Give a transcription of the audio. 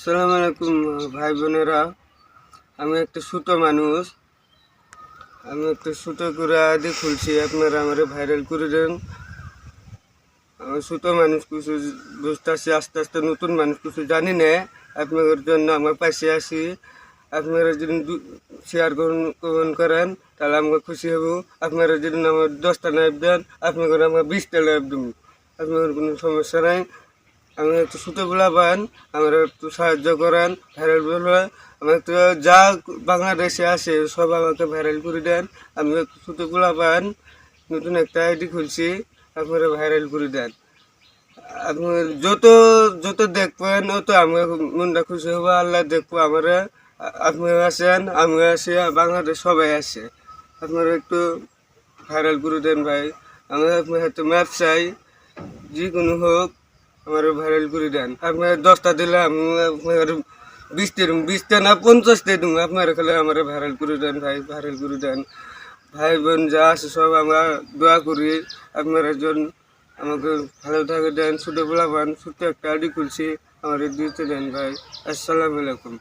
আসসালামু আলাইকুম ভাই বোনেরা। আমি একটা ছোট মানুষ, আমি একটা ছোট করে আইডি খুলছি, আপনারা আমার ভাইরাল করে দেন। আমি ছোট মানুষ কিছু বুঝতেছি, আস্তে আস্তে নতুন মানুষ কিছু জানি না। আপনাদের জন্য আমার পাশে আসি, আপনারা যদি শেয়ার করেন তাহলে আমরা খুশি হব। আপনারা যদি আমার 10টা লাইভ দেন, আপনাদের আমার 20টা লাইভ দেবো, আপনাদের কোনো সমস্যা নাই। আমি একটু ছোটোবেলা পান, আমরা একটু সাহায্য করেন, ভাইরাল বলে আমার একটু যা বাংলাদেশে আসে সব আমাকে ভাইরাল করে দেন। আমি একটু ছোটোবেলা পান, নতুন একটা আইডি খুলছি, আপনারা ভাইরাল করে দেন। আপনি যত যত দেখবেন অত আমি মনটা খুশি হবো। আল্লাহ দেখবো আমরা, আপনি আসেন, আমি আসি, বাংলাদেশ সবাই আসে। আপনারা একটু ভাইরাল করে দেন ভাই। আমি আপনার হাতে ম্যাপ চাই, যে কোনো হোক আমার ভাইরাল করে দেন। আপনার 10টা দিলে আমি আপনার 20টা না 50টা দিব, আপনারা খালি আমার ভাইরাল করে দেন ভাই, ভাইরাল করে দেন। ভাই বোন যা আছে সব আমরা দোয়া করি আপনারা জন আমাকে ভালো থাকে দেন। ছোটোবেলা পান, ছোট্ট একটা আইডি খুলছি, আমার দিতে দেন ভাই। আসসালামু আলাইকুম।